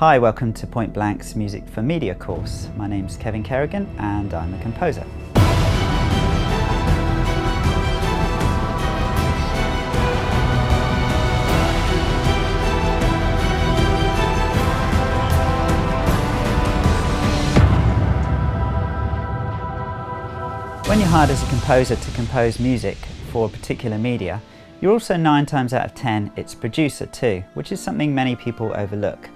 Hi, welcome to Point Blank's Music for Media course. My name's Kevin Kerrigan and I'm a composer. When you're hired as a composer to compose music for a particular media, you're also 9 times out of 10 its producer too, which is something many people overlook.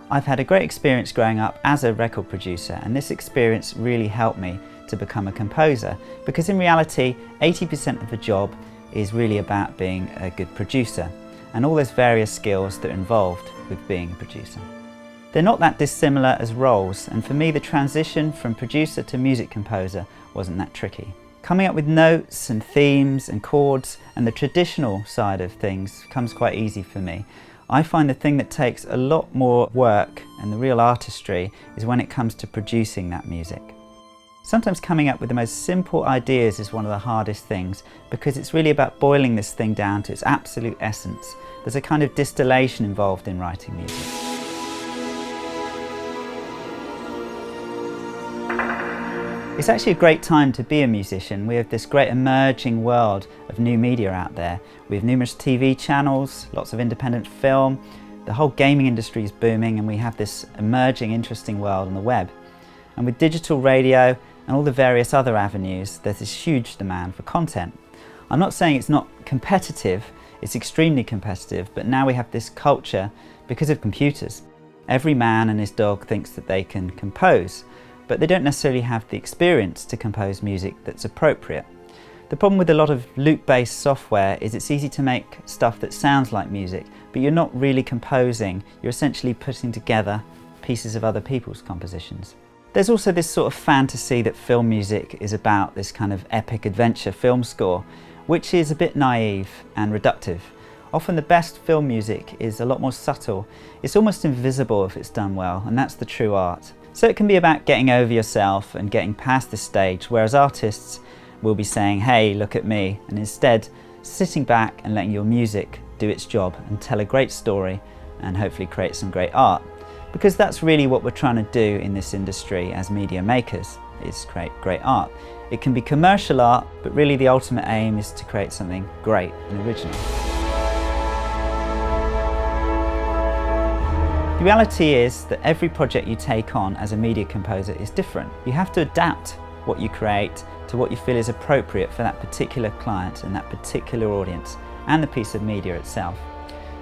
I've had a great experience growing up as a record producer, and this experience really helped me to become a composer, because in reality 80% of the job is really about being a good producer and all those various skills that are involved with being a producer. They're not that dissimilar as roles, and for me the transition from producer to music composer wasn't that tricky. Coming up with notes and themes and chords and the traditional side of things comes quite easy for me. I find the thing that takes a lot more work and the real artistry is when it comes to producing that music. Sometimes coming up with the most simple ideas is one of the hardest things, because it's really about boiling this thing down to its absolute essence. There's a kind of distillation involved in writing music. It's actually a great time to be a musician. We have this great emerging world of new media out there. We have numerous TV channels, lots of independent film, the whole gaming industry is booming, and we have this emerging interesting world on the web. And with digital radio and all the various other avenues, there's this huge demand for content. I'm not saying it's not competitive, it's extremely competitive, but now we have this culture because of computers. Every man and his dog thinks that they can compose, but they don't necessarily have the experience to compose music that's appropriate. The problem with a lot of loop-based software is it's easy to make stuff that sounds like music, but you're not really composing, you're essentially putting together pieces of other people's compositions. There's also this sort of fantasy that film music is about this kind of epic adventure film score, which is a bit naive and reductive. Often the best film music is a lot more subtle. It's almost invisible if it's done well, and that's the true art. So it can be about getting over yourself and getting past this stage, whereas artists will be saying, hey, look at me, and instead sitting back and letting your music do its job and tell a great story and hopefully create some great art. Because that's really what we're trying to do in this industry as media makers, is create great art. It can be commercial art, but really the ultimate aim is to create something great and original. The reality is that every project you take on as a media composer is different. You have to adapt what you create to what you feel is appropriate for that particular client and that particular audience and the piece of media itself.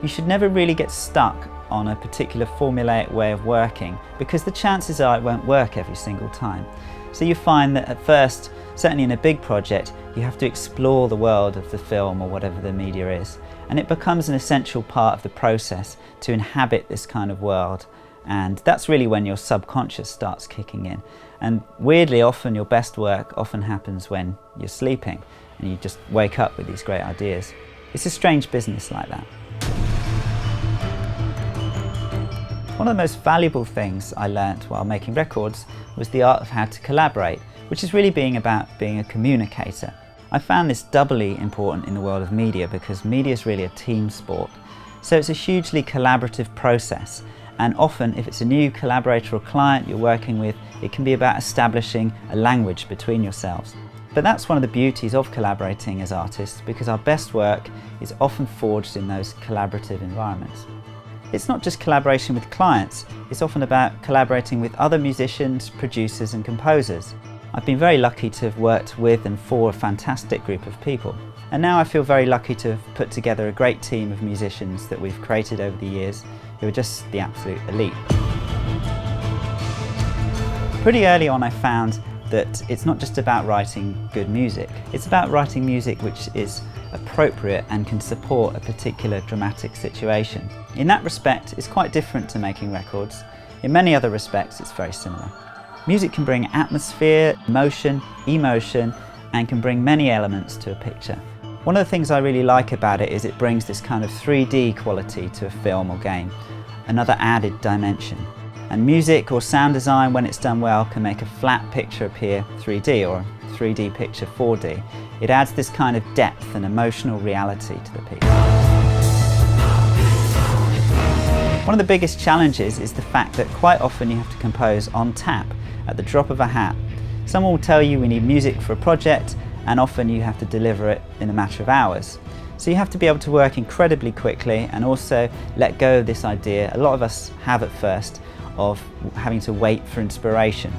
You should never really get stuck on a particular formulaic way of working, because the chances are it won't work every single time. So you find that at first, certainly in a big project, you have to explore the world of the film or whatever the media is, and it becomes an essential part of the process to inhabit this kind of world, and that's really when your subconscious starts kicking in. And weirdly, often your best work often happens when you're sleeping and you just wake up with these great ideas. It's a strange business like that. One of the most valuable things I learnt while making records was the art of how to collaborate, which is really about being a communicator. I found this doubly important in the world of media, because media is really a team sport. So it's a hugely collaborative process, and often if it's a new collaborator or client you're working with, it can be about establishing a language between yourselves. But that's one of the beauties of collaborating as artists, because our best work is often forged in those collaborative environments. It's not just collaboration with clients, it's often about collaborating with other musicians, producers and composers. I've been very lucky to have worked with and for a fantastic group of people. And now I feel very lucky to have put together a great team of musicians that we've created over the years, who are just the absolute elite. Pretty early on I found that it's not just about writing good music, it's about writing music which is appropriate and can support a particular dramatic situation. In that respect, it's quite different to making records. In many other respects, it's very similar. Music can bring atmosphere, emotion, emotion, and can bring many elements to a picture. One of the things I really like about it is it brings this kind of 3D quality to a film or game, another added dimension. And music or sound design, when it's done well, can make a flat picture appear 3D or a 3D picture 4D. It adds this kind of depth and emotional reality to the piece. One of the biggest challenges is the fact that quite often you have to compose on tap, at the drop of a hat. Someone will tell you we need music for a project, and often you have to deliver it in a matter of hours. So you have to be able to work incredibly quickly and also let go of this idea, a lot of us have at first, of having to wait for inspiration.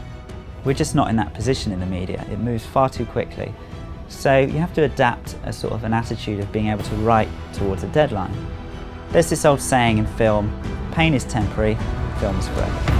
We're just not in that position in the media, it moves far too quickly. So you have to adapt a sort of an attitude of being able to write towards a deadline. There's this old saying in film, pain is temporary, film is forever.